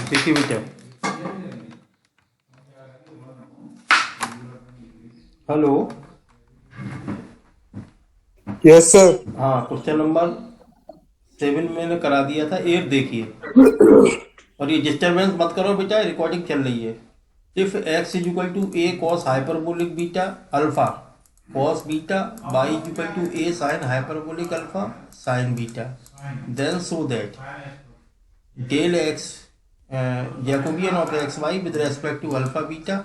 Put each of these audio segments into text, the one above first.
देखिए बेटा, hello. Yes sir. हाँ, क्वेश्चन नंबर 7 मैंने करा दिया था, 8 देखिए। और ये डिस्टरबेंस मत करो बेटा, रिकॉर्डिंग चल रही है। If x is equal to a cos hyperbolic beta alpha cos beta y is equal to a sine hyperbolic alpha sine beta, then so that del x Jacobian of x y with respect to alpha beta,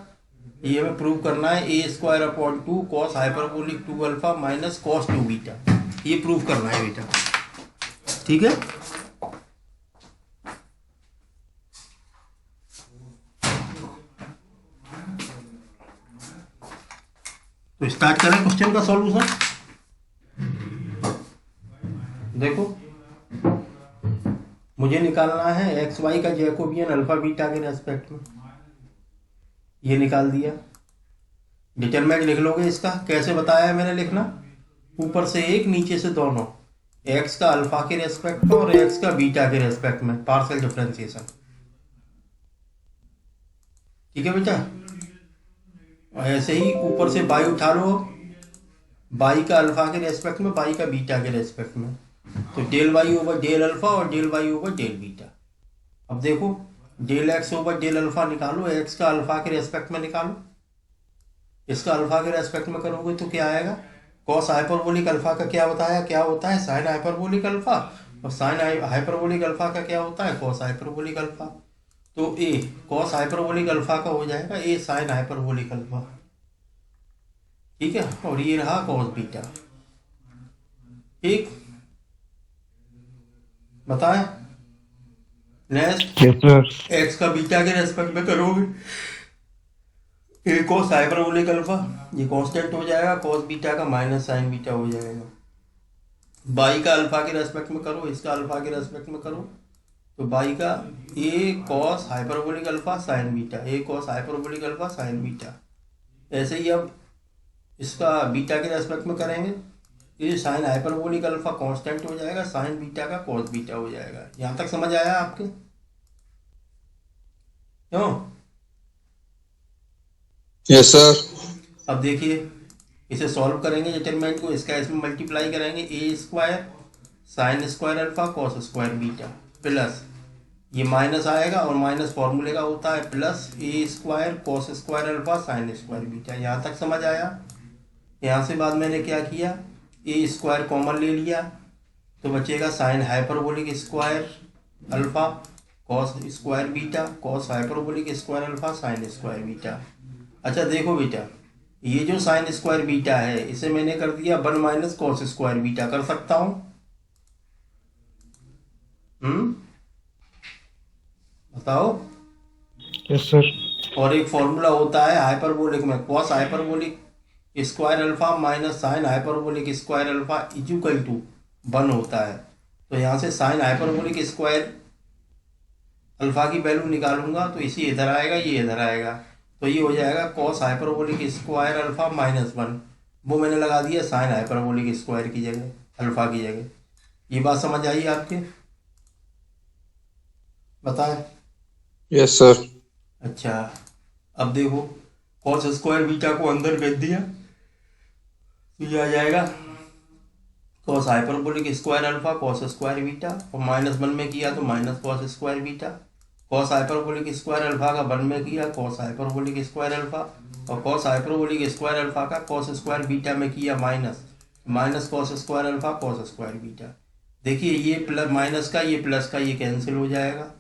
ये हमें prove करना है। A square upon 2 cos hyperbolic 2 alpha minus cos 2 beta, ये prove करना है बेटा। ठीक है, तो स्टार्ट करें क्वेश्चन का सॉल्यूशन। देखो, मुझे निकालना है एक्स वाई का जैकोबियन अल्फा बीटा के रेस्पेक्ट में, ये निकाल दिया। डिटरमिनेंट लिख लोगे इसका, कैसे बताया है मैंने लिखना, ऊपर से एक नीचे से दोनों, एक्स का अल्फा के रेस्पेक्ट में और एक्स का बीटा के रेस्पेक्ट में पार्शियल डिफरेंशिएशन। ठीक है बेटा, और ऐसे ही ऊपर से बाई उठा लो, बाई का अल्फा के रेस्पेक्ट में, बाई का बीटा के रेस्पेक्ट में, तो del y over del alpha और del y over del beta. अब देखो, del x over del alpha निकालो, एक्स का अल्फा के रेस्पेक्ट में निकालो, इसका अल्फा के रेस्पेक्ट में करोगे तो क्या आएगा, कॉस हाइपरबोलिक अल्फा का क्या बताया, क्या होता है साइन हाइपरबोलिक अल्फा, और साइन हाइपरबोलिक अल्फा का क्या होता है कॉस हाइपरबोलिक अल्फा। तो ए कॉस हाइपरबोलिक अल्फा का हो जाएगा ए साइन हाइपरबोलिक अल्फा। ठीक है, और ये रहा कॉस बीटा। ठीक, बताएं। Next, yes sir. एक्स का बीटा के रेस्पेक्ट में करोगे, ए कॉस हाइपरबोलिक अल्फा, ये कांस्टेंट हो जाएगा, कॉस बीटा का माइनस साइन बीटा हो जाएगा। बाई का अल्फा के रेस्पेक्ट में करो, इसका अल्फा के रेस्पेक्ट में करो, तो बाई का a cos hyperbolic alpha sine beta, a cos hyperbolic alpha sine beta. ऐसे ही अब इसका बीटा के रेस्पेक्ट में करेंगे, ये साइन हाइपरबोलिक अल्फा कांस्टेंट हो जाएगा, साइन बीटा का कॉस बीटा हो जाएगा। यहाँ तक समझ आया आपके, क्यों? Yes sir. अब देखिए, इसे सॉल्व करेंगे डिटरमिनेंट को, इसका इसमें मल्टीप्लाई करेंगे, a square sine square alpha cos square beta plus, ये माइनस आएगा और माइनस फॉर्मूले का होता है plus, a square cos square alpha sine square beta. यहाँ तक समझ आया। यहाँ से बाद मैंने क्या किया, ए स्क्वायर कॉमन ले लिया, तो बचेगा sign hyperbolic square alpha cos square beta cos hyperbolic square alpha sine square beta. अच्छा देखो बेटा, ये जो साइन स्क्वायर बीटा है इसे मैंने कर दिया 1 माइनस कॉस स्क्वायर बीटा, कर सकता हूं। बताओ। Yes sir. और एक फॉर्मूला होता है हाइपरबोलिक में, cos hyperbolic square alpha minus sine hyperbolic square alpha equal to 1 होता है। तो यहाँ से साइन हाइपरबोलिक स्क्वायर अल्फा की वैल्यू निकालूंगा तो इसी इधर आएगा, ये इधर आएगा, तो ये हो जाएगा cos hyperbolic square alpha minus 1, वो मैंने लगा दिया साइन हाइपरबोलिक स्क्वायर की जगह, अल्फा की जगह। ये बात समझ आई आपके, बताएं। Yes sir. अच्छा, अब देखो, कॉस स्क्वायर बीटा को अंदर भेज दिया तो ये आ जाएगा cos hyperbolic square alpha cos square beta, और -1 में किया तो minus cos square beta, cos hyperbolic square alpha का 1 में किया कॉस हाइपरबोलिक स्क्वायर अल्फा, और कॉस हाइपरबोलिक स्क्वायर अल्फा का कॉस स्क्वायर बीटा में किया minus, minus cos square alpha cos square beta. देखिए, ये प्लस माइनस का ये प्लस का ये कैंसिल हो जाएगा,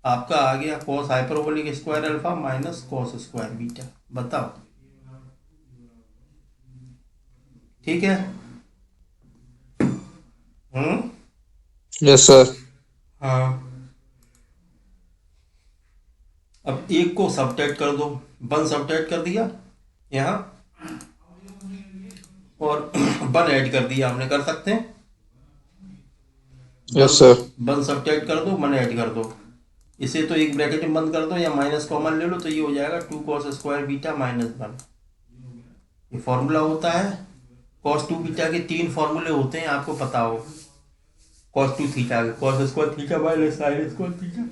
आपका आ गया cos hyperbolic square alpha minus cos square beta. बताओ, ठीक है? Yes sir. हाँ, अब एक को सबट्रैक्ट कर दो, 1 सबट्रैक्ट कर दिया यहाँ, और 1 ऐड कर दिया हमने, कर सकते हैं। Yes sir. 1 सबट्रैक्ट कर दो, 1 ऐड कर दो, इसे तो एक ब्रैकेट में बंद कर दो या माइनस कॉमन ले लो, तो ये हो जाएगा 2 कॉस स्क्वायर बीटा माइनस 1। ये फॉर्मूला होता है, कॉस 2 बीटा के 3 फॉर्मूले होते हैं, आपको पता हो। कॉस 2 थीटा के, cos square theta minus sine square theta,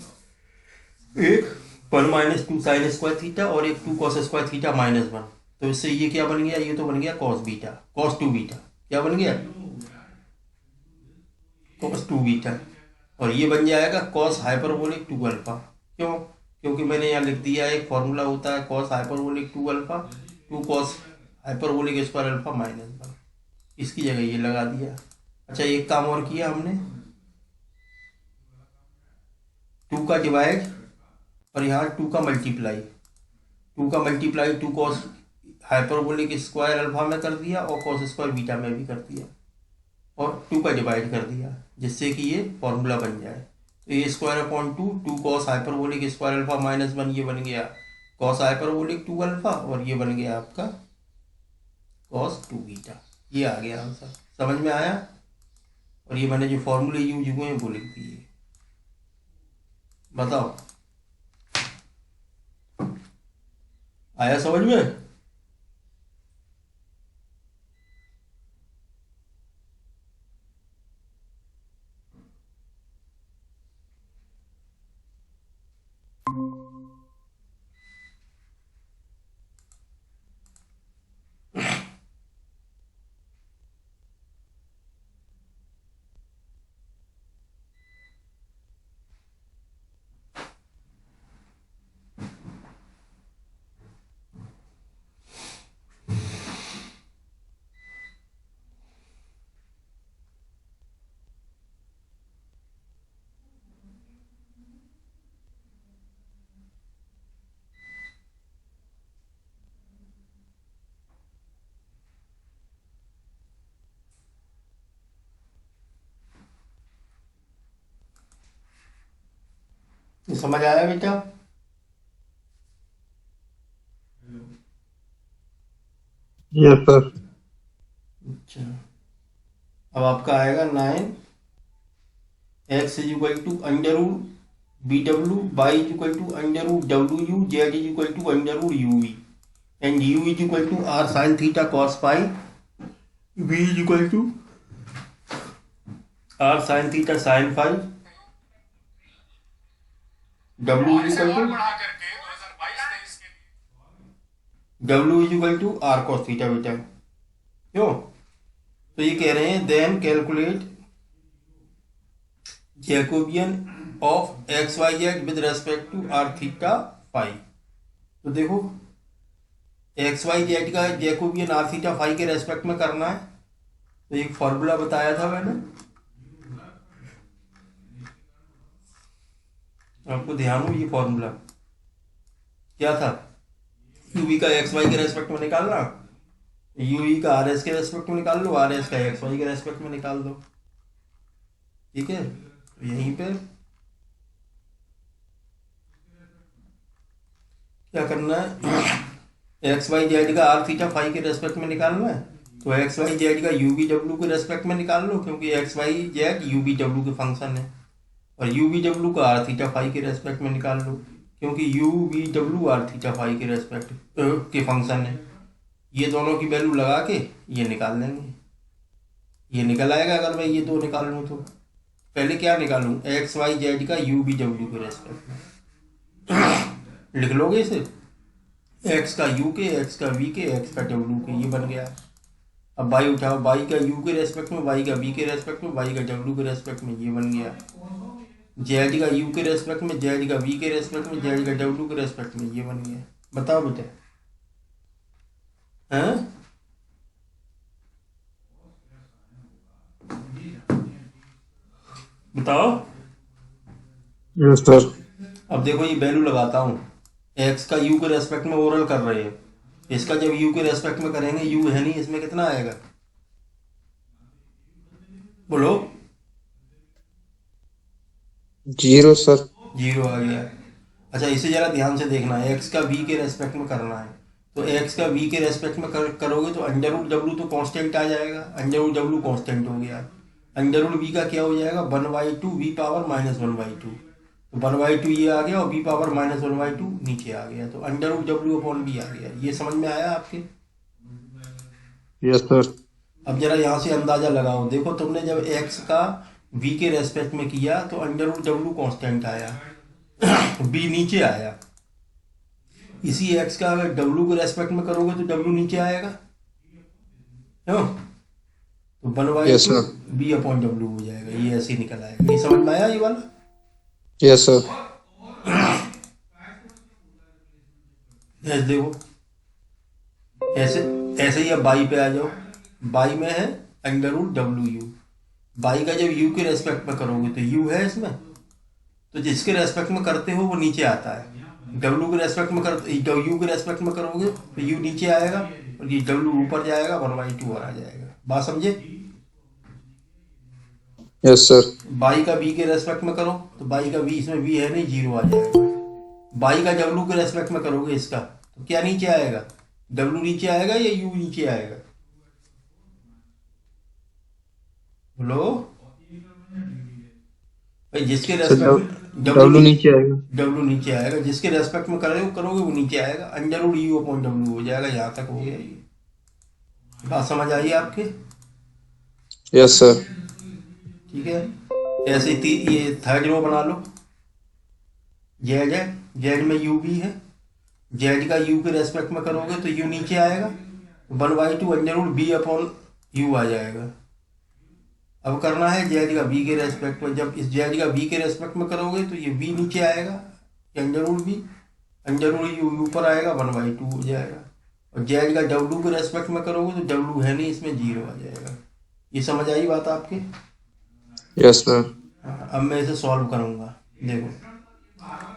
एक 1 - 2 साइन स्क्वायर थीटा और एक 2 कॉस स्क्वायर थीटा -1। तो इससे ये क्या बन गया, ये तो बन गया कॉस बीटा, कॉस 2 बीटा। क्या बन गया, कॉस 2 बीटा। और ये बन जाएगा कॉस हाइपरबोलिक 2 अल्फा। क्यों, क्योंकि मैंने यहाँ लिख दिया है, एक फॉर्मूला होता है cos hyperbolic 2 alpha, 2 cos hyperbolic square alpha -1। इसकी जगह ये लगा दिया। अच्छा, एक काम और किया हमने, 2 का डिवाइड और यहाँ 2 का मल्टीप्लाई, 2 का multiply 2 cos hyperbolic square alpha में कर दिया और कॉस स्क्वायर बीटा में भी कर दिया, और 2 का डिवाइड कर दिया, जिससे कि ये फॉर्मूला बन जाए। तो a square upon 2, 2 cos hyperbolic square alpha -1, ये बन गया कॉस हाइपरबोलिक 2 अल्फा, और ये बन गया आपका कॉस 2 बीटा। ये आ गया आंसर, समझ में आया। और ये मैंने जो फॉर्मूले यूज हुए हैं वो लिख दिए। बताओ, आया समझ में। ये समझ आया बेटा। Yes, sir. अच्छा, अब आपका आएगा 9, x is equal to under root B W, Y is equal to under root W U, Z is equal to under root U V, and U is equal to R sine theta cos pi, V is equal to R sine theta sine phi, W is equal to R cos theta बेटा। क्यों, तो ये कह रहे हैं then calculate Jacobian of x Y Z with respect to are theta phi. तो देखो, X Y Z का जैकोबियन आर थीटा फाई के रेस्पेक्ट में करना है। तो एक फॉर्मूला बताया था मैंने, आपको ध्यान हो, ये फॉर्मूला क्या था, यूवी का एक्स वाई के रेस्पेक्ट में निकालना, यूवी का आर एस के रेस्पेक्ट में निकाल लो, आर एस का एक्स वाई के रेस्पेक्ट में निकाल दो। ठीक है, तो यहीं पे क्या करना है, एक्स वाई जेड का आर थीटा फाई के रेस्पेक्ट में निकालना है। तो एक्स वाई जेड का यू वी डब्ल्यू के रेस्पेक्ट में निकाल लो, क्योंकि x Y z u v डब्ल्यू के फंक्शन है। और यू वी डब्ल्यू का आर थीटा फाई के रेस्पेक्ट में निकाल लो, क्योंकि यू वी डब्ल्यू आर थीटा फाई के रेस्पेक्ट के फंक्शन है। ये दोनों की वैल्यू लगा के ये निकाल लेंगे, ये निकल आएगा। अगर मैं ये दो निकाल लूँ तो पहले क्या निकालूं, एक्स वाई जेड का यू वी डब्ल्यू के रेस्पेक्ट में लिख लोगे इसे, एक्स का यू के, एक्स का वी के, एक्स का डब्ल्यू के, ये बन गया। अब वाई उठाओ, वाई का यू के रेस्पेक्ट में, वाई का वी के रेस्पेक्ट में, वाई का डब्ल्यू के रेस्पेक्ट में, ये बन गया। जेड का यू के रेस्पेक्ट में, जेड का वी के रेस्पेक्ट में, जेड का डब्ल्यू के रेस्पेक्ट में, ये बन गया। बताओ बेटा, हैं? बताओ। Yes, sir. अब देखो, ये वैल्यू लगाता हूँ, एक्स का यू के रेस्पेक्ट में ओरल कर रहे हैं, इसका जब यू के रेस्पेक्ट में करेंगे, यू है नहीं इसमें, कितना आएगा बोलो। 0, sir. 0 आ गया। अच्छा, इसे जरा ध्यान से देखना है, एक्स का वी के रेस्पेक्ट में करना है। तो एक्स का वी के रेस्पेक्ट में करोगे तो अंडर रूट डब्ल्यू तो कांस्टेंट आ जाएगा, अंडर रूट डब्ल्यू कांस्टेंट हो गया। अंडर रूट वी का क्या हो जाएगा, 1/2 वी पावर -1/2। तो 1/2 ये आ गया, और वी पावर -1/2 नीचे आ गया, तो अंडर रूट डब्ल्यू अपॉन वी आ गया। ये समझ में आया आपके। Yes, sir. अब जरा यहाँ से अंदाजा लगाओ, देखो तुमने जब एक्स का वी के रेस्पेक्ट में किया तो अंडर रूट डब्ल्यू कांस्टेंट आया, बी नीचे आया। इसी एक्स का अगर डब्ल्यू के रेस्पेक्ट में करोगे तो डब्ल्यू नीचे आएगा, क्यों? तो 1/2 Yes, sir. बी अपॉन डब्ल्यू हो जाएगा। ये ऐसे ही निकल आएगा। ये समझ में आया ये वाला? Yes, sir. ऐसे देखो, ऐसे ऐसे ही अब बाई पे आ जाओ। बाई में है under root W u. Y का जब यू के रेस्पेक्ट में करोगे तो यू है इसमें, तो जिसके रेस्पेक्ट में करते हो वो नीचे आता है। डब्ल्यू के रेस्पेक्ट में यू के रेस्पेक्ट में करोगे तो यू नीचे आएगा और ये डब्ल्यू ऊपर जाएगा, 1/2 आ जाएगा। बात समझे? Yes, sir. बाई का बी के रेस्पेक्ट में करो तो बाई का बी, इसमें बी है नहीं, 0 आ जाएगा। बाई का डब्ल्यू के रेस्पेक्ट में करोगे इसका तो क्या नीचे आएगा? डब्ल्यू नीचे आएगा या यू नीचे आएगा? बोलो भाई। जिसके So, रेस्पेक्ट W नीचे आएगा। डब्ल्यू नीचे आएगा, जिसके रेस्पेक्ट में करोगे वो नीचे आएगा। अंडर रूट यू अपॉन डब्ल्यू हो जाएगा। यहाँ तक हो गया ये। बात समझ आई आपके? Yes, sir. ठीक है। ऐसे ये थर्ड रो बना लो। जेड है, जेड में यू भी है। जेड का यू के रेस्पेक्ट में करोगे तो यू नीचे आएगा, 1/2 under root b upon u आ जाएगा। अब करना है जेड का बी के रेस्पेक्ट में। जब इस जेड का बी के रेस्पेक्ट में करोगे तो ये बी नीचे आएगा, under root b, under root u ऊपर आएगा, 1/2 हो जाएगा। और जेड का डब्ल्यू के रेस्पेक्ट में करोगे तो डब्ल्यू है नहीं इसमें, 0 आ जाएगा। ये समझ आई बात आपके? Yes, sir. हाँ, अब मैं इसे सॉल्व करूंगा। देखो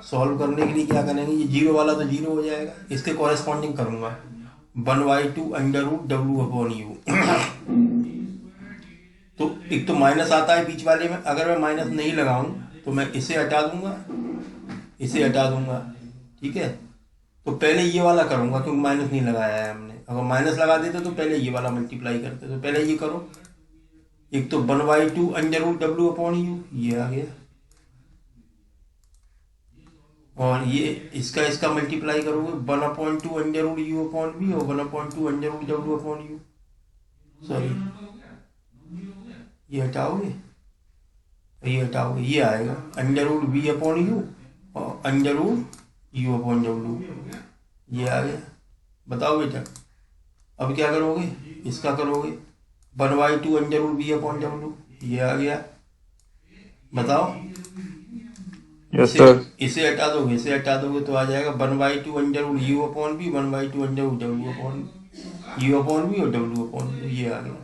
सॉल्व करने के लिए क्या करेंगे, ये 0 वाला तो 0 हो जाएगा, इसके कॉरेस्पॉन्डिंग करूंगा 1/2 अंडर रूट डब्ल्यू अपॉन यू। तो एक तो माइनस आता है बीच वाले में, अगर मैं माइनस नहीं लगाऊं तो मैं इसे हटा दूंगा, इसे हटा दूंगा। ठीक है, तो पहले ये वाला करूंगा क्योंकि माइनस नहीं लगाया है हमने। अगर माइनस लगा देते तो पहले ये वाला मल्टीप्लाई करते। तो पहले ये करो। एक तो 1/2 अंडर रूट डब्ल्यू अपॉन यू, ये आ गया। और ये इसका मल्टीप्लाई करोगे 1/2 under root u upon b और 1/2 अंडर रूट डब्ल्यू अपॉन यू। सॉरी, ये हटाओगे, ये हटाओगे, ये आएगा under root b upon u और अंडर रूट यू अपॉन डब्ल्यू। ये आ गया। बताओ बेटा, अब क्या करोगे? इसका करोगे 1/2 अंडर रूट बी अपॉन डब्ल्यू, ये आ गया। बताओ। Yes, sir. इसे हटा दोगे, इसे हटा दोगे तो आ जाएगा 1/2 under root u upon b, 1/2 under root डब्ल्यू अपॉन यू अपॉन बी और डब्ल्यू अपॉन यू। ये आ गया।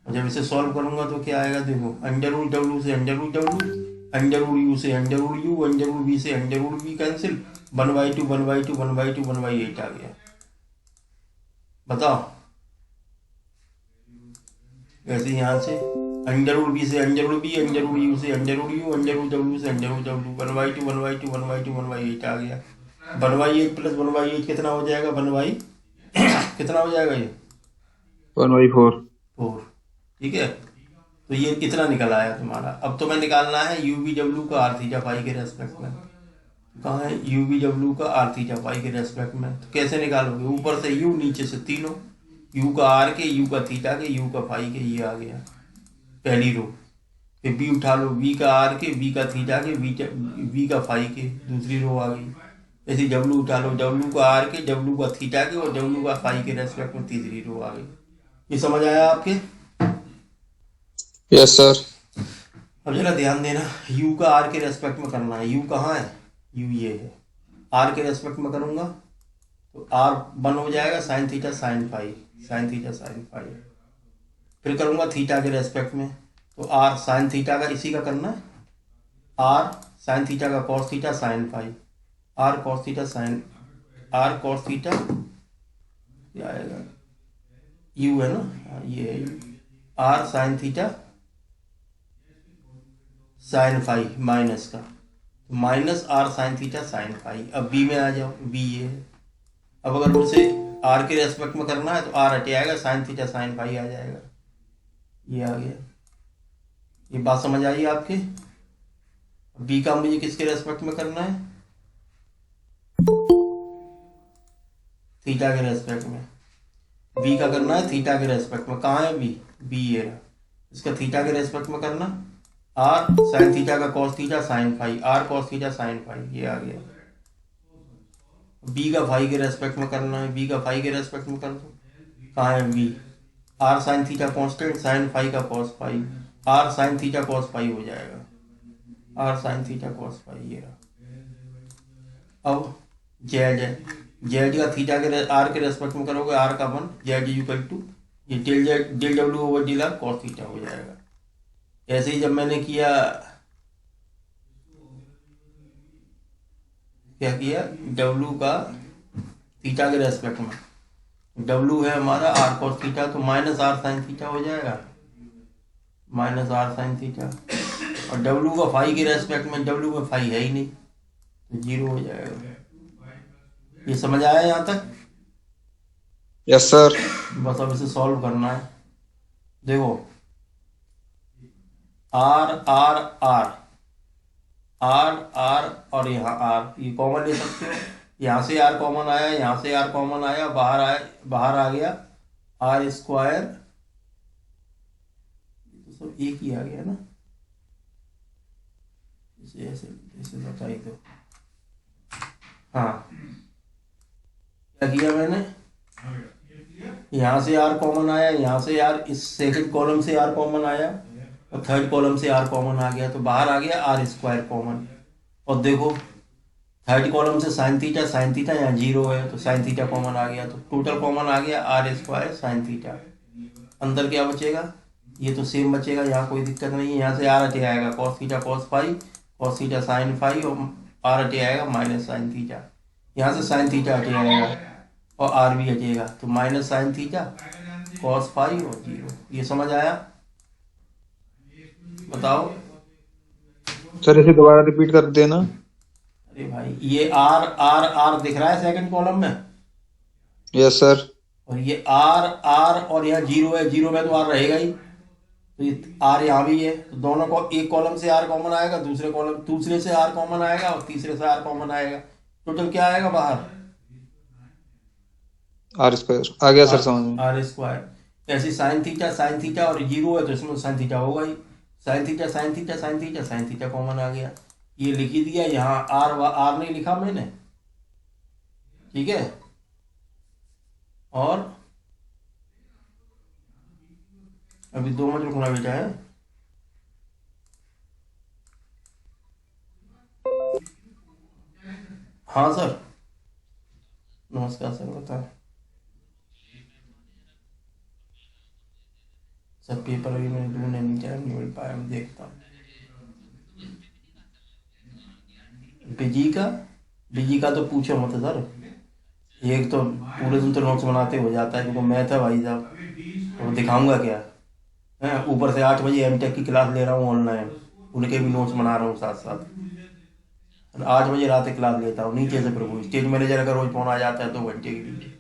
और जब इसे सॉल्व करूंगा तो क्या आएगा? देखो, अंडर रूट डब्ल्यू से अंडर रूट डब्ल्यू, अंडर रूट यू से under root u, under root b से अंडर रूट बी कैंसिल, 1/2 1/2 1/2 1/8 आ गया। बताओ। ऐसे यहाँ से अंडर रूट बी से under root b, under root u से under root u, under root डब्ल्यू से अंडर रूट डब्ल्यू, 1/2 1/2 1/2 1/8 आ गया। 1/8 प्लस 1/8 कितना हो जाएगा? 1/, कितना हो जाएगा ये? 1/4. 4। ठीक है, तो ये कितना निकल आया तुम्हारा? अब तो मैं निकालना है यू बी डब्ल्यू का आर थीटा पाई के रेस्पेक्ट में। कहाँ है यू बी डब्ल्यू का आर थीटा पाई के रेस्पेक्ट में? तो कैसे निकालोगे? ऊपर से यू, नीचे से तीनों, यू का आर के, यू का थीटा के, यू का फाई के। ये आ गया पहली रो। फिर बी उठा लो, बी का आर के, बी का थीटा के, बी का फाई के, दूसरी रो आ गई। ऐसे डब्ल्यू उठा लो, डब्ल्यू का आर के, डब्ल्यू का थीटा के और डब्ल्यू का फाई के रेस्पेक्ट में तीसरी रो आ गई। ये समझ आया आपके? Yes, sir. अब जरा ध्यान देना, u का r के रेस्पेक्ट में करना है। u कहाँ है? u ये है। r के रेस्पेक्ट में करूंगा तो r 1 हो जाएगा sine theta sine phi, sine theta sine phi. फिर करूंगा थीटा के रेस्पेक्ट में तो r साइन थीटा का, इसी का करना है, r साइन थीटा का cos theta sine phi, r cos theta sine, r cos theta क्या आएगा? u है ना, ये है r sine theta sine phi minus का, minus r sine theta sine phi. अब बी में आ जाओ, बी ये है। अब अगर उसे आर के रेस्पेक्ट में करना है तो आर हटे आएगा, साइन थीटा साइन फाई आ जाएगा। ये आ गया। ये बात समझ आई आपके? बी का मुझे किसके रेस्पेक्ट में करना है? थीटा के रेस्पेक्ट में। बी का करना है थीटा के रेस्पेक्ट में। कहाँ है बी? बी ये रहा। इसका थीटा के रेस्पेक्ट में करना आर साइन थीटा का cos theta sine phi, r cos theta sine phi, ये आ गया। बी का फाई के रेस्पेक्ट में करना है, बी का फाई के रेस्पेक्ट में कर दो। कहाँ है b? R sine theta constant sine phi का cos phi, r sine theta cos phi हो जाएगा, r sine theta cos phi ये रहा। अब जेड है, जेड का थीटा के आर के रेस्पेक्ट में करोगे, आर का 1, जेड इक्वल टू ये डेल जेड डेल डब्ल्यू over del r cos theta हो जाएगा। ऐसे ही जब मैंने किया, क्या किया, डब्ल्यू का थीटा के रेस्पेक्ट में, डब्ल्यू है हमारा आर कॉस थीटा, तो माइनस आर साइन थीटा हो जाएगा, माइनस आर साइन थीटा। और डब्ल्यू का फाई के रेस्पेक्ट में, डब्ल्यू में फाई है ही नहीं, तो 0 हो जाएगा। ये समझ आया यहाँ तक? Yes sir. बस अब इसे सॉल्व करना है। देखो r r r r r और यहाँ आर, ये कॉमन ले सकते हो, यहाँ से आर कॉमन आया, यहाँ से आर कॉमन आया, बाहर आ गया आर स्क्वायर, तो सब एक ही आ गया ना। इसे ऐसे ऐसे बताई दो। हाँ, क्या किया मैंने, यहाँ से आर कॉमन आया, यहाँ से आर, इस सेकंड कॉलम से आर कॉमन आया और थर्ड कॉलम से आर कॉमन आ गया, तो बाहर आ गया आर स्क्वायर कॉमन। और देखो थर्ड कॉलम से साइन थीटा यहाँ 0 है, तो साइन थीटा कॉमन आ गया, तो टोटल कॉमन आ गया आर स्क्वायर साइन थीटा। अंदर क्या बचेगा, ये तो सेम बचेगा, यहाँ कोई दिक्कत नहीं है। यहाँ से आर हटे आएगा cos theta cos phi, cos theta sine phi, और आर हटे आएगा माइनस साइन थीटा। यहाँ से साइन थीटा हटे आएगा और आर भी हटेगा, तो minus sine theta cos phi और 0। ये समझ आया? बताओ। सर इसे दोबारा रिपीट कर देना। अरे भाई ये आर आर आर दिख रहा है सेकंड कॉलम में, यस सर। और ये आर आर और यहाँ 0 है, 0 में तो आर रहेगा ही, तो ये आर यहाँ भी है, तो दोनों को एक कॉलम से आर कॉमन आएगा, दूसरे से आर कॉमन आएगा और तीसरे से आर कॉमन आएगा, टोटल क्या आएगा बाहर, आर स्क्वायर आ गया सर समझ में। R square. ऐसे साइन थीटा और 0 है, तो इसमें साइन थीटा होगा ही, साइन थीटा कॉमन आ गया, ये लिख ही दिया। यहाँ आर नहीं लिखा मैंने, ठीक है। और अभी 2 मिनट रुकना बेटा है। हाँ सर, नमस्कार सर, बताएं सर। पेपर अभी मैंने ढूंढने नहीं, टाइम नहीं मिल पाया, मैं देखता हूँ। बिजी का तो पूछो मत सर, एक तो पूरे दिन तो नोट्स बनाते हो जाता है, क्योंकि मैथ है भाई साहब, तो दिखाऊंगा क्या है। ऊपर से 8 बजे एमटेक की क्लास ले रहा हूँ ऑनलाइन, उनके भी नोट्स बना रहा हूँ साथ साथ। 8 बजे रात क्लास लेता हूँ नीचे से, प्रभु स्टेज मैनेजर का रोज फोन आ जाता है 2 घंटे के लिए।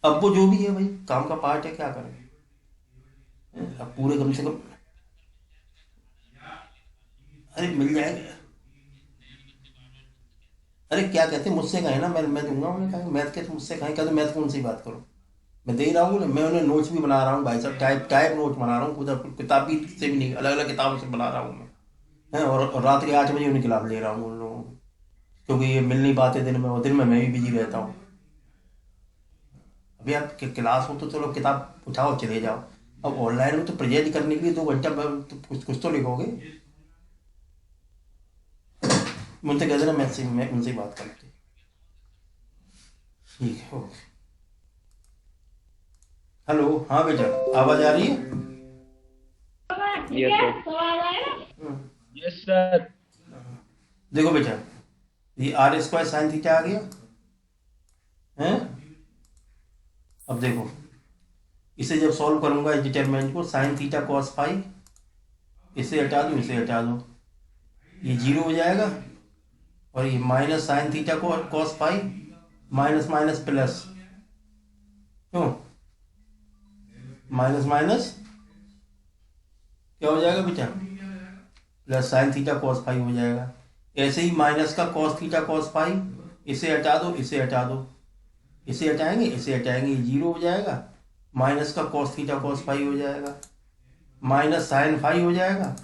अब वो जो भी है भाई, काम का पार्ट है, क्या करें। अब पूरे कम से कम, अरे मिल जाएगा। अरे क्या कहते हैं, मुझसे कहें ना, मैं दूंगा उन्हें, कहें मैथ के, तो मुझसे कहें, क्या तो मैथ कौन सी बात करूँ, मैं दे ही रहा हूँ ना। मैं उन्हें नोट्स भी बना रहा हूँ भाई साहब, टाइप नोट्स बना रहा हूँ, खुद किताब भी से भी नहीं, अलग अलग किताबों से बना रहा हूँ मैं, है। और रात के 8 बजे उन्हें क्लास ले रहा हूँ उन लोगों को, क्योंकि ये मिल नहीं पाते दिन में, और दिन में मैं भी बिजी रहता हूँ। अभी आप क्लास हो तो चलो किताब उठाओ चले जाओ, अब ऑनलाइन में तो प्रेजेंट करने के लिए 2 घंटा तो कुछ तो लिखोगे। मुझसे कहते ना, मैं उनसे बात करते, ठीक है, ओके। हेलो, हाँ बेटा, आवाज आ रही है? Yes sir. देखो बेटा, ये आर स्क्वायर साइन थीटा आ गया है। अब देखो, इसे जब सॉल्व करूंगा इस डिटरमिनेंट को, साइन थीटा कॉस फाई, इसे हटा दो, इसे हटा दो, ये 0 हो जाएगा, और ये माइनस साइन थीटा को cos phi, minus minus plus, क्यों माइनस माइनस क्या हो जाएगा बेटा, plus sine theta cos phi हो जाएगा। ऐसे ही माइनस का कॉस थीटा कॉस फाई, इसे हटा दो, इसे हटा दो, इसे हटाएंगे, इसे हटाएंगे, ये 0 हो जाएगा, माइनस का कॉस थीटा कॉस फाई हो जाएगा, माइनस साइन फाई हो जाएगा,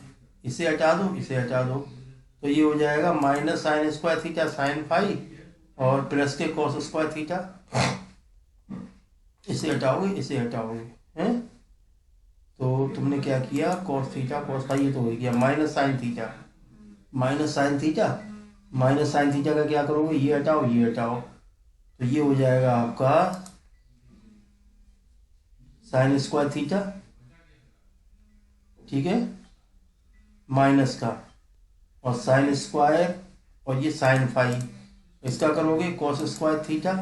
इसे हटा दो, इसे हटा दो, तो ये हो जाएगा minus sine square theta sine phi और प्लस के कॉस स्क्वायर थीटा, इसे हटाओगे, इसे हटाओगे, हैं? तो तुमने क्या किया, कॉस थीटा कॉस फाई, ये तो हो गया minus sine theta, minus sine theta, minus sine theta का क्या करोगे, ये हटाओ, ये हटाओ, तो ये हो जाएगा आपका साइन स्क्वायर थीटा, ठीक है, माइनस का, और साइन स्क्वायर और ये साइन फाई, इसका करोगे कॉस स्क्वायर थीटा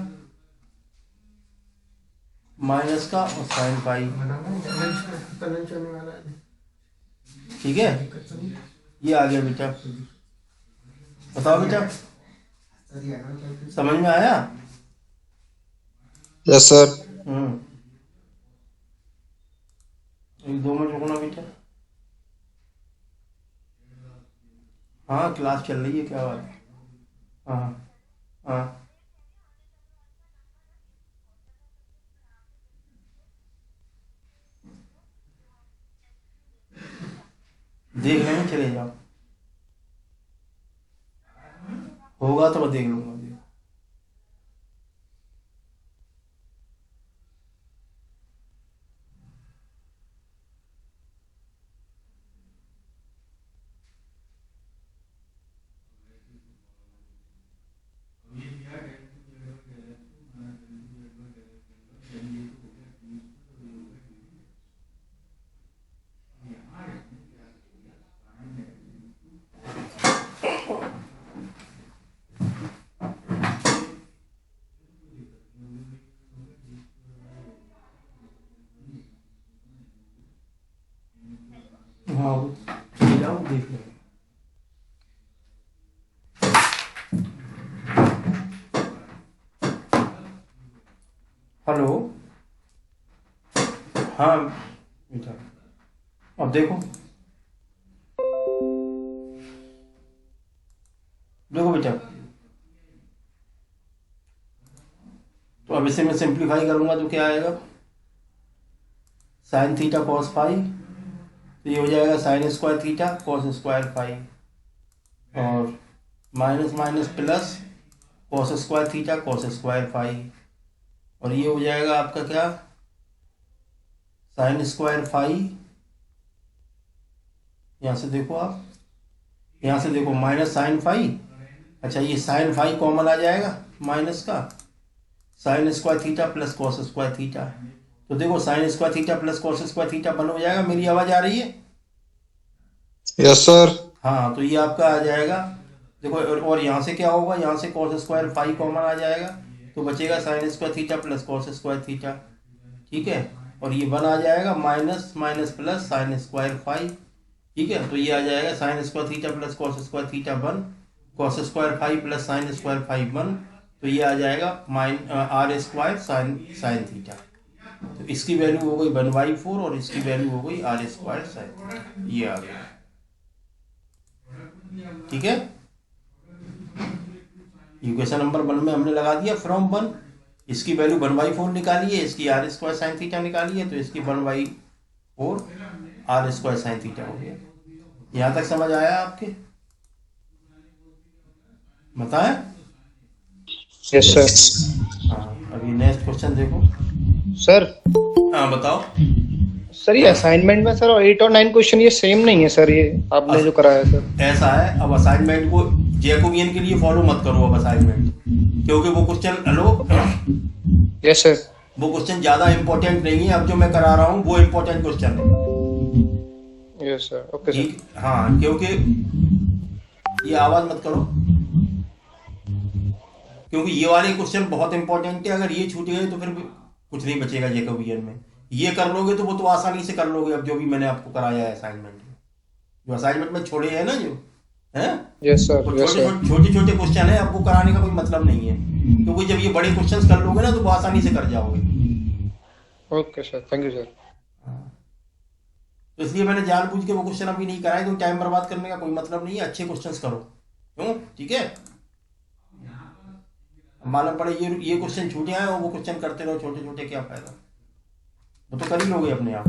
माइनस का और साइन फाई, ठीक है, ये आ गया बेटा। बताओ बेटा, समझ में आया? Yes sir. एक 2 मिनट रुकना बेटा। हाँ क्लास चल रही है, क्या बात है? हाँ हाँ, देख लेंगे, चले जाओ, होगा तो मैं देख लूंगा। हाँ चले जाओ, देख लेंगे। हेलो, हाँ बेटा, अब देखो, देखो बेटा, तो अब इसे मैं सिंप्लीफाई करूंगा तो क्या आएगा, साइन थीटा कॉस फाई, तो ये हो जाएगा sine square theta cos square phi, और minus minus plus cos square theta cos square phi, और ये हो जाएगा आपका क्या, साइन स्क्वायर फाई, यहाँ से देखो आप, यहाँ से देखो माइनस साइन फाई, अच्छा ये साइन फाई कॉमन आ जाएगा माइनस का, sign square theta plus cos square theta, तो देखो sign square theta plus cos square theta बन हो जाएगा। मेरी आवाज आ रही है? Yes sir. हाँ, तो ये आपका आ जाएगा, देखो, और यहाँ से क्या होगा, यहाँ से कॉस स्क्वायर फाई कॉमन आ जाएगा, तो बचेगा sine square theta plus cos square theta, ठीक है, और ये 1 आ जाएगा, minus minus plus sine square phi, ठीक है, तो ये आ जाएगा sine square theta plus cos square theta 1, cos square phi plus sine square phi 1, तो ये आ जाएगा r square sine sine theta, तो इसकी वैल्यू हो गई 1/4 और इसकी वैल्यू हो गई आर स्क्वायर साइन, ये आ गया, ठीक है। इक्वेशन नंबर 1 में हमने लगा दिया फ्रॉम 1, इसकी वैल्यू 1/4 निकाली है, इसकी आर स्क्वायर साइन थीटा निकाली है, तो इसकी 1/4 आर स्क्वायर साइन थीटा हो गया। यहां तक समझ आया आपके? बताएं? Yes sir. हाँ, अभी नेक्स्ट क्वेश्चन देखो। सर हाँ बताओ। सर ये असाइनमेंट में सर 8 और 9 क्वेश्चन ये सेम नहीं है सर, ये आपने जो कराया सर। ऐसा है, अब असाइनमेंट को जैकोबियन के लिए फॉलो मत करो अब असाइनमेंट, क्योंकि वो क्वेश्चन, हेलो, यस सर। वो क्वेश्चन ज्यादा इंपॉर्टेंट नहीं है, अब जो मैं करा रहा हूँ वो इंपॉर्टेंट क्वेश्चन है। Yes sir, okay sir. ठीक, हाँ, क्योंकि ये आवाज मत करो, क्योंकि ये वाले क्वेश्चन बहुत इंपॉर्टेंट है, अगर ये छूट गए तो फिर कुछ नहीं बचेगा जैकोबियन में। ये कर लोगे तो वो तो आसानी से कर लोगे, अब जो भी मैंने आपको कराया है असाइनमेंट में, जो असाइनमेंट में छोड़े हैं ना, जो है, यस सर, यस सर। छोटे छोटे क्वेश्चन है, आपको कराने का कोई मतलब नहीं है, क्योंकि जब ये बड़े क्वेश्चंस कर लोगे ना तो वो आसानी से कर जाओगे। Okay sir, thank you sir. तो इसलिए मैंने जानबूझ के वो क्वेश्चन अभी नहीं कराए, क्योंकि टाइम बर्बाद करने का कोई मतलब नहीं है, अच्छे क्वेश्चंस करो, क्यों, ठीक है। मालूम पड़े ये क्वेश्चन छूटे आए और वो क्वेश्चन करते रहो छोटे छोटे, क्या फायदा, वो तो कर ही लोगे अपने आप।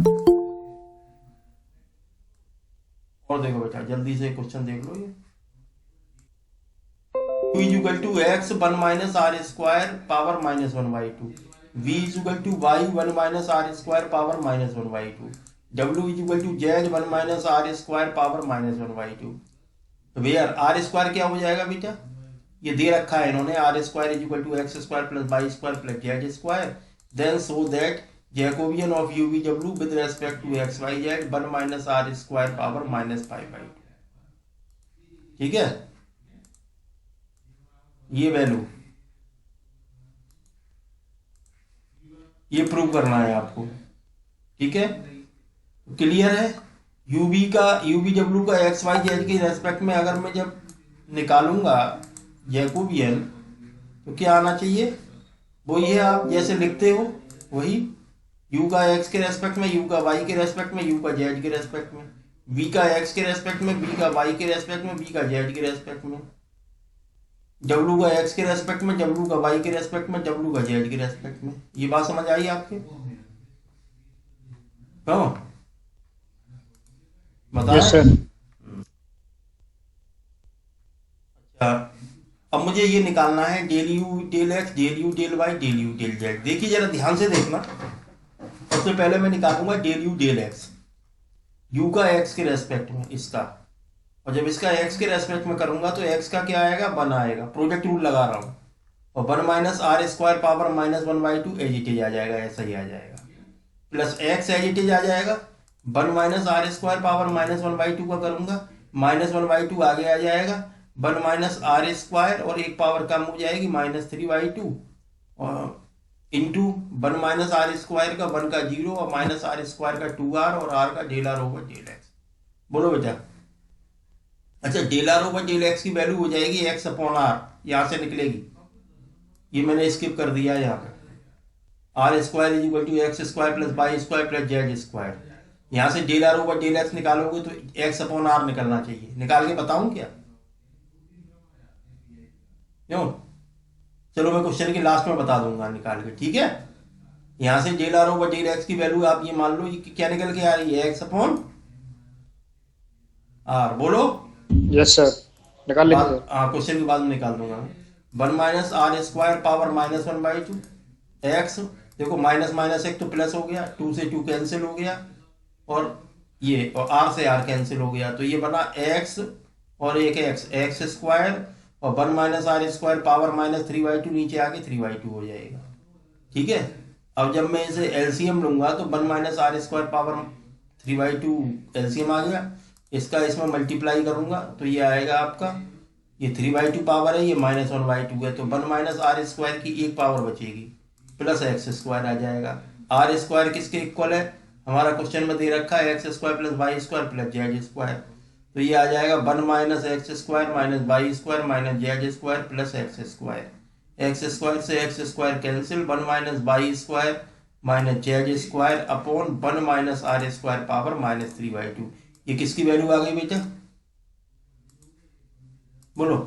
और देखो बेटा जल्दी से क्वेश्चन देख लो ये। Two is equal to x one minus r square power minus one by two, v is equal to y one minus r square power minus one by two, डब्ल्यू is equal to z one minus r square power minus one by two. तो भैया are square क्या हो जाएगा बेटा, ये दे रखा है इन्होंने, r square is equal to x square plus y square plus z square, then so that Jacobian of u v डब्ल्यू with respect to x Y z one minus r square power minus five by two. ठीक है, ये value ये prove करना है आपको। ठीक है, क्लियर है। यूवी डब्ल्यू का एक्स वाई जेड के रेस्पेक्ट में अगर मैं जब निकालूंगा जैकोबियन तो क्या आना चाहिए, वो ये आप जैसे लिखते हो वही, यू का एक्स के रेस्पेक्ट में, यू का वाई के रेस्पेक्ट में, यू का जेड के रेस्पेक्ट में, वी का एक्स के रेस्पेक्ट में, वी का वाई के रेस्पेक्ट में, वी का जेड के रेस्पेक्ट में, डब्ल्यू का एक्स के रेस्पेक्ट में, डब्ल्यू का वाई के रेस्पेक्ट में, डब्ल्यू का जेड के रेस्पेक्ट में। ये बात समझ आई आपके? हाँ बताएं। Yes sir. अच्छा, अब मुझे ये निकालना है del u del x del u del y del u del z. देखिए जरा ध्यान से देखना, सबसे पहले मैं निकालूंगा del u del x, u का एक्स के रेस्पेक्ट में इसका, और जब इसका एक्स के रेस्पेक्ट में करूंगा तो एक्स का क्या आएगा, वन आएगा, प्रोडक्ट रूल लगा रहा हूं, और one minus r square power minus one by two as it is आ जाएगा, ऐसा ही आ जाएगा, plus x as it is आ जाएगा, one minus r square power minus one by two का करूंगा, माइनस वन बाई टू आगे आ जाएगा, वन माइनस आर स्क्वायर और एक पावर कम हो जाएगी माइनस थ्री बाई टू, और into one minus r square का वन का जीरो और माइनस आर स्क्वायर का टू आर और आर का del r over del x. बोलो बेटा। अच्छा, del r over del x की वैल्यू हो जाएगी एक्स अपॉन आर, यहां से निकलेगी, ये मैंने स्किप कर दिया है यहाँ पे, r square is equal to x square plus y square plus z square, यहां से del r over del x निकालोगे तो एक्स अपॉन आर निकलना चाहिए, निकाल के बताऊं क्या? क्यों? चलो मैं क्वेश्चन के लास्ट में बता दूंगा निकाल के, ठीक है। यहां से del r over del x की वैल्यू आप ये मान लो ये क्या निकल के आ रही है, एक्स अपॉन आर। बोलो। यस सर, निकाल लेंगे सर। हाँ, क्वेश्चन के बाद में निकाल दूंगा। One minus r square power minus one by two x, देखो माइनस माइनस एक तो प्लस हो गया, टू से टू कैंसिल हो गया, और ये और आर से आर कैंसिल हो गया, तो ये बना एक्स और एक एक्स, एक्स स्क्वायर और one minus r square power minus three by two, नीचे आके थ्री बाई टू हो जाएगा। ठीक है, अब जब मैं इसे एलसीएम लूंगा तो one minus r square power three by two LCM आ गया, इसका इसमें मल्टीप्लाई करूंगा तो ये आएगा आपका, ये थ्री बाई टू पावर है, ये माइनस वन बाई टू है, तो वन माइनस आर स्क्वायर की एक पावर बचेगी प्लस एक्स स्क्वायर आ जाएगा। आर स्क्वायर किसके इक्वल है, हमारा क्वेश्चन में दे रखा है x square plus y square plus z square, तो ये आ जाएगा one minus x square minus y square minus z square plus x square, x square से x square cancel, one minus y square minus z square upon one minus r square power minus three by two. ये किसकी value आ गई बेटा, बोलो।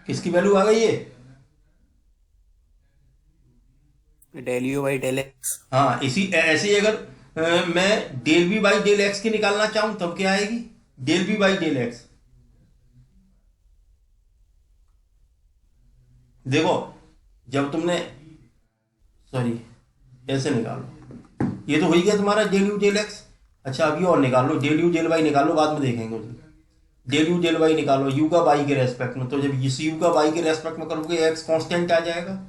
किसकी value आ गई ये, del u by del x. हाँ, इसी ऐसे ही अगर मैं del b by del x की निकालना चाहूं तब क्या आएगी, del b by del x. देखो जब तुमने, सॉरी ऐसे निकालो, ये तो हो ही गया तुम्हारा डेल यू डेल एक्स। अच्छा अभी और निकालो, डेल यू डेल वाई निकालो, बाद में देखेंगे उसे। डेल यू डेल वाई निकालो यू का वाई के रेस्पेक्ट में, तो जब इस यू का वाई के रेस्पेक्ट में करोगे एक्स कांस्टेंट आ जाएगा,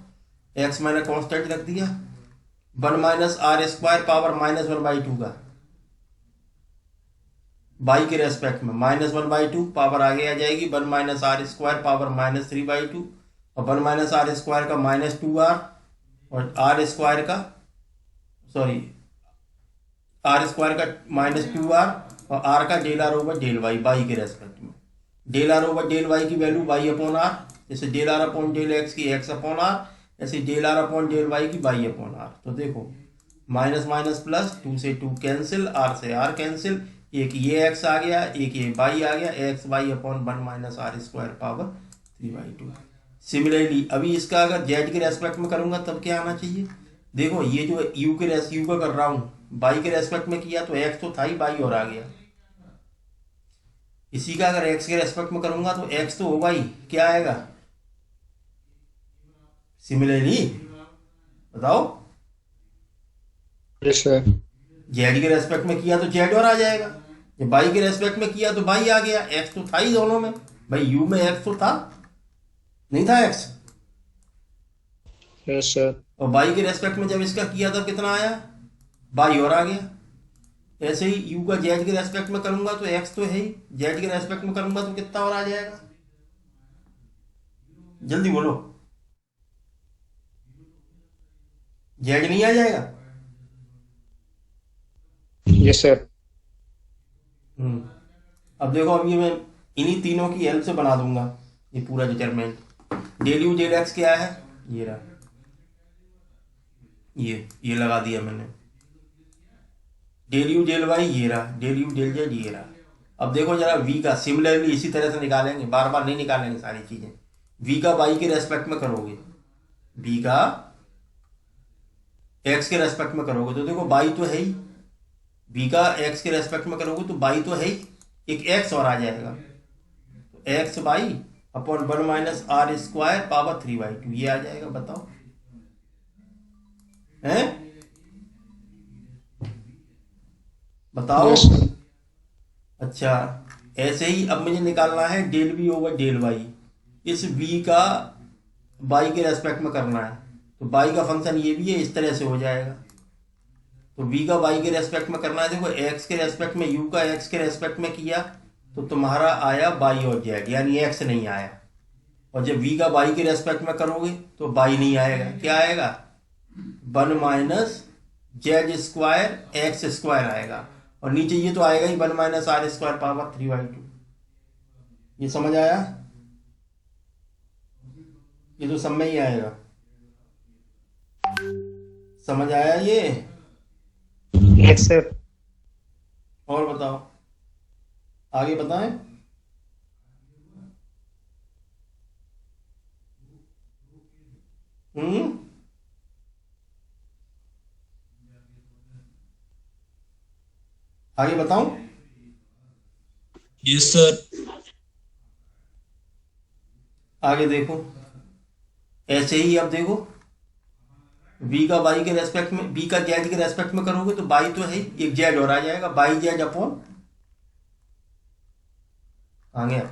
एक्स मैंने कांस्टेंट रख दिया, one minus r square power minus one by two का बाई के रेस्पेक्ट में minus one by two power आगे आ जाएगी, one minus r square power minus three by two, और वन माइनस आर स्क्वायर का माइनस टू आर, और r square का सॉरी आर स्क्वायर का माइनस टू आर, और आर का del r over del y, y के respect में del r over del y की वैल्यू वाई अपॉन आर, जैसे del r upon del x की एक्स अपॉन आर, ऐसे del r upon del y की y upon r. तो देखो minus minus plus, two से टू कैंसिल, आर से r cancel, एक ये एक्स आ गया, एक ये वाई आ गया, x y upon one minus r square power three by two. Similarly अभी इसका अगर जेड के रेस्पेक्ट में करूंगा तब क्या आना चाहिए, देखो ये जो यू का कर रहा हूँ, बाई के रेस्पेक्ट में किया तो एक्स तो था ही, बाई और आ गया। इसी का अगर एक्स के रेस्पेक्ट में करूंगा तो एक्स तो होगा ही, क्या आएगा सिमिलरली, बताओ। Yes sir. जेड के रेस्पेक्ट में किया तो जेड और आ जाएगा, ये बाई के रेस्पेक्ट में किया तो बाई आ गया, एक्स तो था ही दोनों में। भाई यू में एक्स तो था, नहीं था एक्स? Yes sir. और बाई के रेस्पेक्ट में जब इसका किया तब कितना आया, बाई और आ गया। ऐसे ही यू का जेड के रेस्पेक्ट में करूंगा तो एक्स तो है ही, जेड के रेस्पेक्ट में करूंगा तो कितना और आ जाएगा, जल्दी बोलो। जेड नहीं आ जाएगा? Yes sir. अब देखो, अब ये मैं इन्हीं तीनों की हेल्प से बना दूंगा ये पूरा determinant. Del u del x क्या है, ये रहा, ये लगा दिया मैंने। डेल यू डेल वाई ये रहा, डेल यू डेल जेड ये रहा। अब देखो जरा वी का सिमिलरली इसी तरह से निकालेंगे, बार बार नहीं निकालेंगे सारी चीजें। वी का वाई के रेस्पेक्ट में करोगे, वी का एक्स के रेस्पेक्ट में करोगे तो देखो बाई तो है ही, वी का एक्स के रेस्पेक्ट में करोगे तो बाई तो है ही, एक एक्स और आ जाएगा, तो x y upon 1 minus r square power 3/2 ये आ जाएगा। बताओ हैं, बताओ। Yes sir. अच्छा, ऐसे ही अब मुझे निकालना है del v over del y. इस वी का बाई के रेस्पेक्ट में करना है, तो बाई का फंक्शन ये भी है, इस तरह से हो जाएगा। तो वी का बाई के रेस्पेक्ट में करना है, देखो एक्स के रेस्पेक्ट में यू का एक्स के रेस्पेक्ट में किया तो तुम्हारा आया बाई और जेड, यानी एक्स नहीं आया। और जब वी का बाई के रेस्पेक्ट में करोगे तो बाई नहीं आएगा, क्या आएगा 1 minus z square x square आएगा, और नीचे ये तो आएगा ही 1 माइनस आर स्क्वायर पावर 3/2। ये समझ आया, ये तो सब में ही आएगा, समझ आया ये? Yes sir. और बताओ, आगे बताएं। आगे बताऊं? Yes sir. आगे देखो, ऐसे ही अब देखो v का y के रेस्पेक्ट में, v का z के रेस्पेक्ट में करोगे तो y तो है, एक z और आ जाएगा, बाई जेड अपॉन आ गया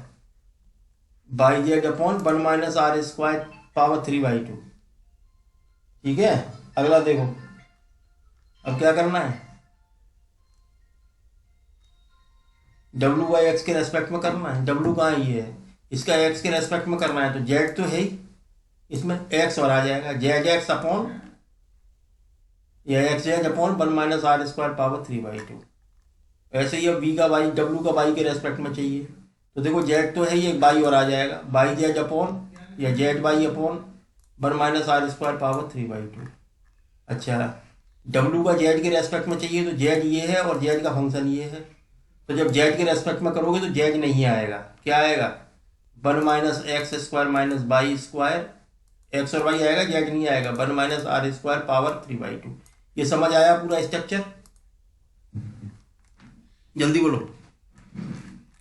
y z upon 1 minus r square power 3/2। ठीक है, अगला देखो, अब क्या करना है, w बाई एक्स के रेस्पेक्ट में करना है। w कहाँ ये है, इसका x के रेस्पेक्ट में करना है, तो z तो है ही, इसमें x और आ जाएगा, जेड एक्स अपॉन या x z upon 1 minus r square power 3/2। ऐसे ही अब v का y w का y के रेस्पेक्ट में चाहिए, तो देखो z तो है ही, एक बाई और आ जाएगा, बाई जेड अपॉन या z y upon 1 minus r square power 3/2। अच्छा, w का z के रेस्पेक्ट में चाहिए, तो z ये है और z का फंक्शन ये है, तो जब z के रेस्पेक्ट में करोगे तो z नहीं आएगा, क्या आएगा 1 minus x square minus by square, x और वाई आएगा, जेड नहीं आएगा, 1 माइनस आर स्क्वायर पावर 3/2। ये समझ आया पूरा स्ट्रक्चर? जल्दी बोलो,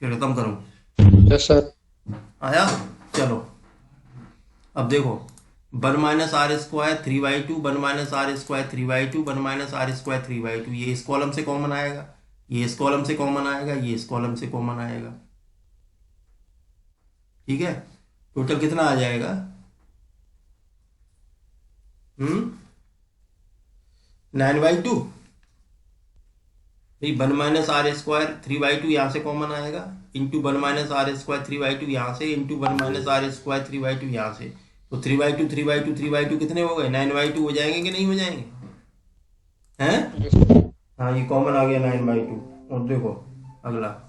फिर खत्म करूं। Yes sir. आया, चलो अब देखो 1 minus r square 3/2, 1 minus r square 3/2, 1 minus r square 3/2, ये इस कॉलम से कॉमन आएगा, ये इस कॉलम से कॉमन आएगा, ये इस कॉलम से कॉमन आएगा। ठीक है, टोटल कितना आ जाएगा 9/2। 1 माइनस आर स्क्वायर 3/2 यहाँ से कॉमन आएगा, इंटू 1 माइनस आर स्क्वायर 3/2 यहाँ से, इंटू 1 माइनस आर स्क्वायर 3/2 यहाँ से, तो 3/2 3/2 3/2 कितने हो गए 9/2 हो जाएंगे कि नहीं हो जाएंगे हैं? हाँ, ये कॉमन आ गया 9/2। और देखो अगला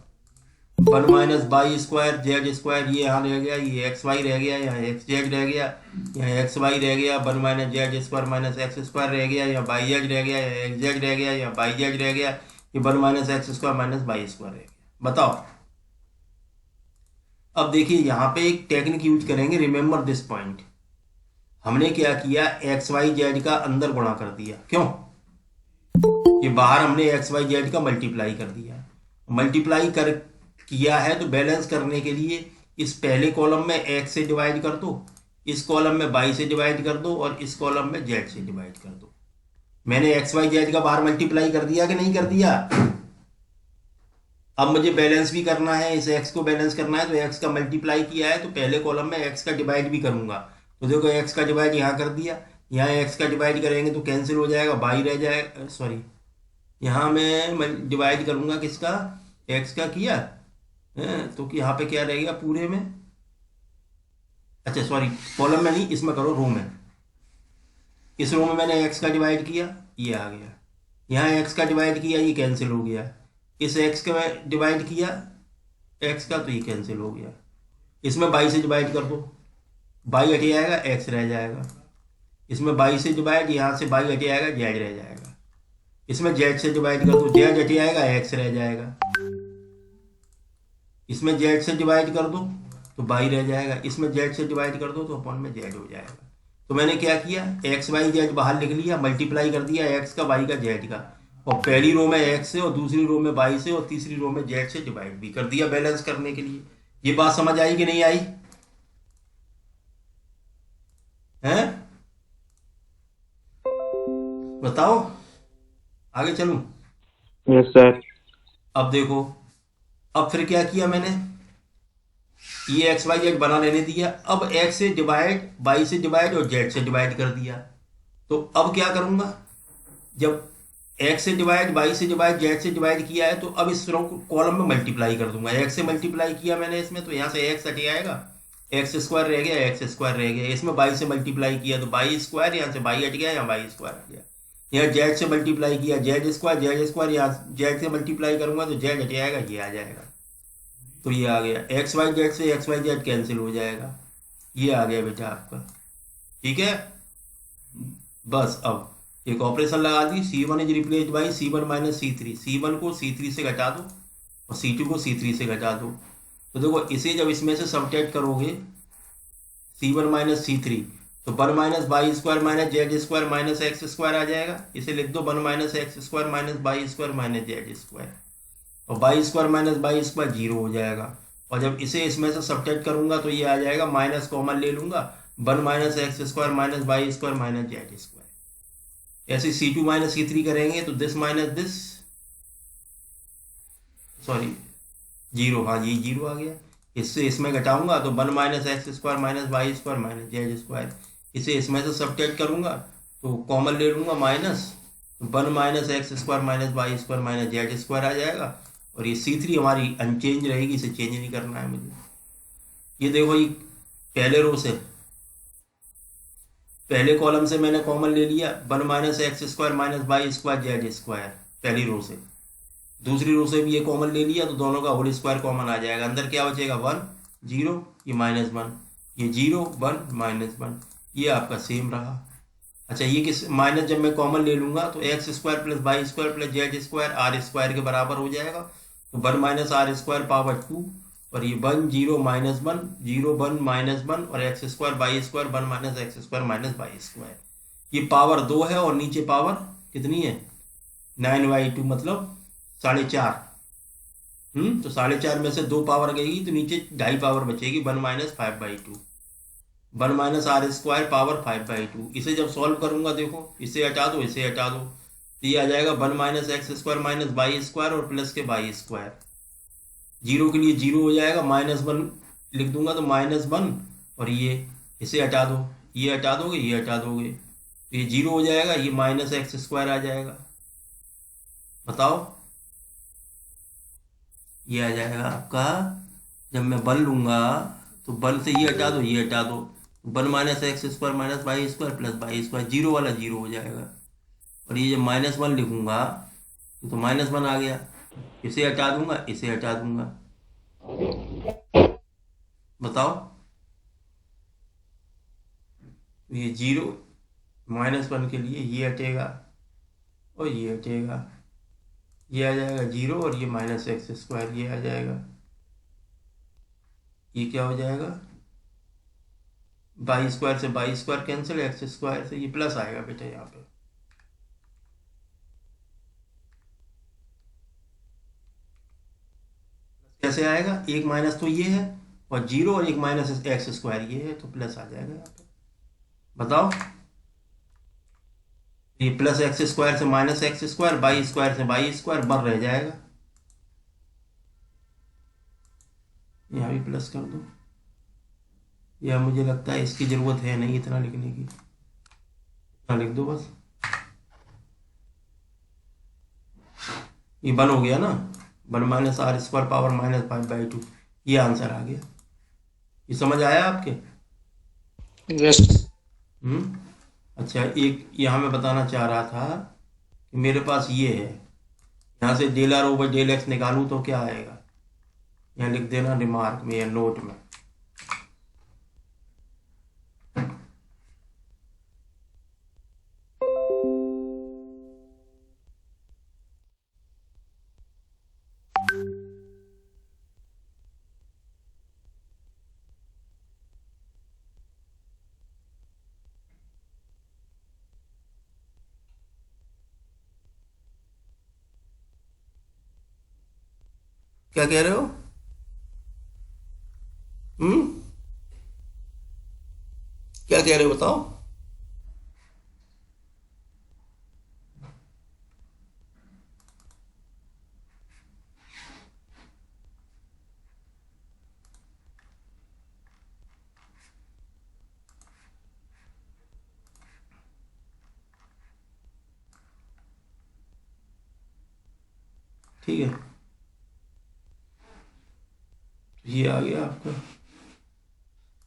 1 minus by square z square, ये यहाँ रह गया, ये एक्स वाई रह गया, यहाँ एक्स जेड रह गया, यहाँ एक्स वाई रह गया, 1 minus z square minus x square रह गया, यहाँ बाई जेड रह गया, यहाँ एक्स जेड रह गया, यहाँ बाई जेड रह गया, ये 1 minus x square minus by square रह गया। बताओ, अब देखिए यहाँ पे एक टेक्निक यूज करेंगे, रिमेंबर दिस पॉइंट। हमने क्या किया, एक्स वाई जेड का अंदर गुणा कर दिया। क्यों? ये बाहर हमने एक्स वाई जेड का मल्टीप्लाई कर दिया। मल्टीप्लाई कर किया है तो बैलेंस करने के लिए इस पहले कॉलम में एक्स से डिवाइड कर दो, इस कॉलम में वाई से डिवाइड कर दो, और इस कॉलम में जेड से डिवाइड कर दो। मैंने एक्स वाई जेड का बाहर मल्टीप्लाई कर दिया कि नहीं कर दिया? अब मुझे बैलेंस भी करना है, इस एक्स को बैलेंस करना है, तो एक्स का मल्टीप्लाई किया है तो पहले कॉलम में एक्स का डिवाइड भी करूंगा। तो देखो एक्स का डिवाइड यहाँ कर दिया, यहाँ एक्स का डिवाइड करेंगे तो कैंसिल हो जाएगा, बाई रह जाएगा, सॉरी यहाँ मैं डिवाइड करूंगा किसका, एक्स का किया है, तो कि यहाँ पे क्या रहेगा पूरे में, अच्छा सॉरी कॉलम में नहीं, इसमें करो रो में। इस रो में मैंने एक्स का डिवाइड किया, ये आ गया, यहाँ एक्स का डिवाइड किया, ये कैंसिल हो गया, इस एक्स का डिवाइड किया एक्स का, तो ये कैंसिल हो गया। इसमें बाई से डिवाइड कर दो, बाई हट जाएगा, एक्स रह जाएगा। इसमें बाई से डिवाइड, यहाँ से बाई हट जाएगा, जेड रह जाएगा। इसमें जेड से डिवाइड कर दो, जेड हट जाएगा, एक्स रह जाएगा। इसमें जेड से डिवाइड कर दो तो बाई रह जाएगा, इसमें जेड से डिवाइड कर दो तो अपॉन में जेड हो जाएगा। तो मैंने क्या किया, एक्स वाई जेड बाहर लिख लिया, मल्टीप्लाई कर दिया एक्स का वाई का जेड का, और पहली रो में एक्स से और दूसरी रो में वाई से और तीसरी रो में जेड से डिवाइड भी कर दिया बैलेंस करने के लिए। ये बात समझ आई कि नहीं आई? हैं? बताओ, आगे चलूं? Yes sir. अब देखो, अब फिर क्या किया मैंने, ये एक्स वाई जेड बना लेने दिया, अब एक्स से डिवाइड, वाई से डिवाइड और जेड से डिवाइड कर दिया। तो अब क्या करूंगा, जब एक्स से डिवाइड, वाई से डिवाइड, जेड से डिवाइड किया है तो अब इस कॉलम में मल्टीप्लाई कर दूंगा। एक्स से मल्टीप्लाई किया मैंने इसमें, तो यहाँ से एक्स हट आएगा, एक्स स्क्वायर रह गया, एक्स स्क्वायर रह गया। इसमें वाई से मल्टीप्लाई किया तो वाई स्क्वायर, यहाँ से वाई हट गया, यहाँ वाई स्क्वायर हट गया। यहाँ जेड से मल्टीप्लाई किया, जेड स्क्वायर, यहाँ जेड से मल्टीप्लाई करूंगा तो जेड हट जाएगा, ये आ जाएगा। तो ये आ गया, एक्स वाई जेड से एक्स वाई जेड कैंसिल हो जाएगा, ये आ गया बेटा आपका। ठीक है, बस अब एक ऑपरेशन लगा दी, C1 is replaced by C1 minus C3। C1 को C3 से घटा दो और C2 को C3 से घटा दो। तो देखो इसे जब इसमें से सबट्रैक्ट करोगे C1 माइनस C3, तो 1 minus y square minus z square minus x square आ जाएगा। इसे लिख दो 1 minus x square minus y square minus z square, और y square minus y square 0 हो जाएगा। और जब इसे इसमें से सबट्रैक्ट करूंगा तो ये आ जाएगा, माइनस कॉमन ले लूंगा, 1 minus x square minus y square minus z square. ऐसे C2 माइनस C3 करेंगे तो दिस माइनस दिस, सॉरी 0, हाँ ये 0 आ गया। इससे इसमें घटाऊंगा तो 1 minus x square minus y square minus z square. इसे इसमें से सबट्रैक्ट करूंगा तो कॉमन ले लूंगा minus, 1 minus x square minus y square minus z square आ जाएगा। और ये C3 हमारी अनचेंज रहेगी, इसे चेंज नहीं करना है मुझे। ये देखो, ये पहले रो से, पहले कॉलम से मैंने कॉमन ले लिया 1 minus x square minus y square z square पहली रो से, दूसरी रो से भी ये कॉमन ले लिया तो दोनों का होल स्क्वायर कॉमन आ जाएगा। अंदर क्या बचेगा, 1 0, ये माइनस 1, ये 0 1 माइनस 1, ये आपका सेम रहा। अच्छा, ये किस माइनस जब मैं कॉमन ले लूंगा तो x square plus y square plus z square r square के बराबर हो जाएगा। तो 1 माइनस आर स्क्वायर पावर 2, और ये 1 0 माइनस 1 0 1 माइनस 1, और x square y square 1 minus x square minus y square. ये पावर 2 है और नीचे पावर कितनी है, 9/2, मतलब 4.5। तो 4.5 में से 2 पावर गई तो नीचे 2.5 पावर बचेगी, 1 minus 5/2, 1 minus r square power 5/2। इसे जब सॉल्व करूंगा, देखो इसे हटा दो, इसे हटा दो, तो ये आ जाएगा 1 minus x square minus y square और प्लस के वाई स्क्वायर। 0 के लिए 0 हो जाएगा, -1 लिख दूंगा तो -1, और ये इसे हटा दो, ये हटा दोगे, ये हटा दोगे, तो ये 0 हो जाएगा, ये माइनस एक्स स्क्वायर आ जाएगा। बताओ, ये आ जाएगा आपका। जब मैं 1 लूंगा तो 1 से ये हटा दो, ये हटा दो, 1 minus x square minus y square plus y square, 0 वाला 0 हो जाएगा। और ये जब -1 लिखूंगा तो -1 आ गया, इसे हटा दूंगा, इसे हटा दूंगा। बताओ, ये 0 -1 के लिए ये हटेगा और ये हटेगा, ये आ जाएगा 0, और ये माइनस एक्स स्क्वायर ये आ जाएगा। ये क्या हो जाएगा, बाई स्क्वायर से by square cancel, x square से ये प्लस आएगा बेटा यहाँ पे। कैसे आएगा, एक माइनस तो ये है और जीरो, और एक माइनस एक्स स्क्वायर ये है, तो प्लस आ जाएगा यहाँ पे। बताओ, ये प्लस एक्स स्क्वायर से minus x square, by square से बाई स्क्वायर, बर रह जाएगा। यहाँ भी प्लस कर दो। यह मुझे लगता है इसकी जरूरत है नहीं इतना लिखने की, इतना लिख दो बस। ये वन हो गया ना, one minus r square power minus 5/2, ये आंसर आ गया। ये समझ आया आपके? यस। अच्छा, एक यहाँ मैं बताना चाह रहा था कि मेरे पास ये है, यहाँ से del r over del x निकालूँ तो क्या आएगा, यहाँ लिख देना रिमार्क में या नोट में। क्या कह रहे हो? क्या कह रहे हो बताओ? ठीक है, ये आ गया आपका।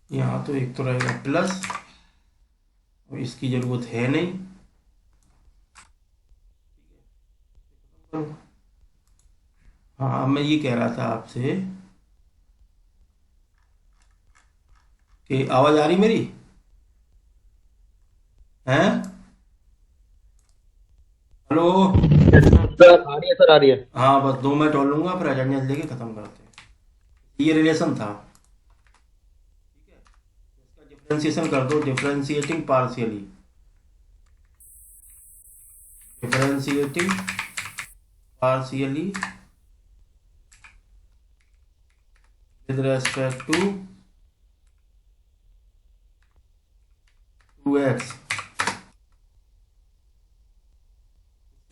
यहाँ तो एक तो रहेगा प्लस, और इसकी जरूरत है नहीं। हाँ, मैं ये कह रहा था आपसे कि आवाज आ रही मेरी है? हेलो? सर आ रही है, सर आ रही है। हाँ, बस 2 मिनट और लूंगा, फिर अटेंडेंस लेके खत्म करते हैं। ये रिलेशन था, ठीक है? इसका डिफरेंशिएशन कर दो, differentiating partially, differentiating partially with respect to 2x,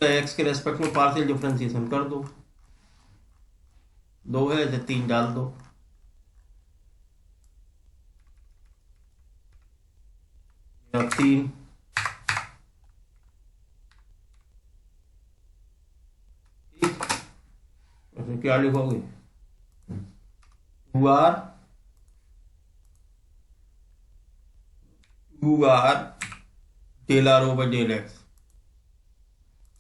x के रेस्पेक्ट में पार्शियल डिफरेंशिएशन कर दो। 2 है तो 3 डाल दो, या 3। ठीक, क्या लिखोगे? 2r 2r del r over del x,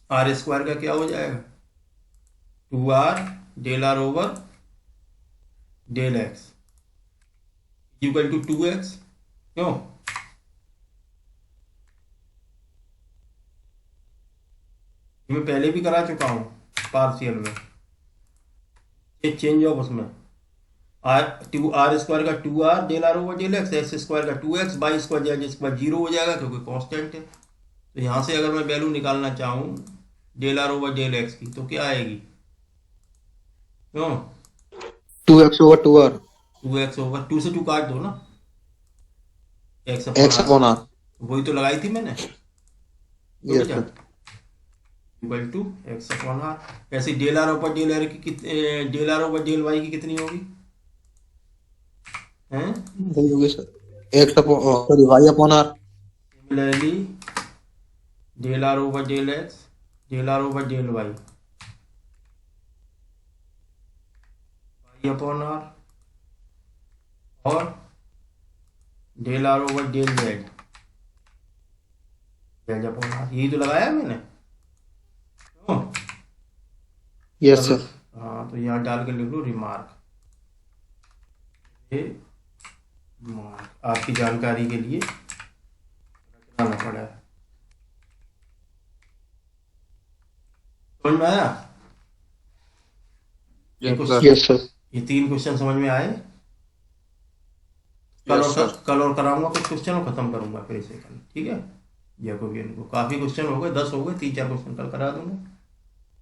r square का क्या हो जाएगा? 2r del r over del x equal to 2x। क्यों? मैं पहले भी करा चुका हूं पार्शियल में, ये चेंज ऑफ उसमें आर स्क्वायर का 2r del r over del x, x square का 2x, बाई स्क्वायर जाएगा स्क्वायर 0 हो जाएगा क्योंकि कांस्टेंट है। तो यहाँ से अगर मैं वैल्यू निकालना चाहूँ del r over del x की, तो क्या आएगी? क्यों? 2x over 2r, 2x over 2 से 2 काट दो ना, x x upon upon r, r. वही तो लगाई थी मैंने। तो Yes, बेटा sir. Equal to x upon r. ऐसे del r over del r की del r over del y की कितनी होगी? हैं? वही होगी sir, x upon sorry y upon r. Similarly del r over del x, del r over del y, y upon r, और del r over del z, z upon r. यही तो लगाया मैंने। क्यों? Yes, sir. हाँ, तो यहाँ डाल के लिख लो रिमार्क। ये रिमार्क आपकी जानकारी के लिए रखना पड़ा है। समझ में आया? Yes, sir. Yes, sir. ये 3 क्वेश्चन समझ में आए? कल और कराऊंगा कुछ क्वेश्चन और खत्म करूंगा फिर इसे कल, ठीक है। जैकोबियन को काफ़ी क्वेश्चन हो गए, 10 हो गए, 3-4 क्वेश्चन कल करा दूंगा।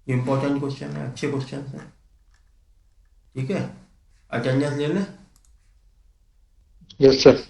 इंपॉर्टेंट क्वेश्चन है, अच्छे क्वेश्चन हैं, ठीक है। अटेंडेंस ले लें। Yes sir.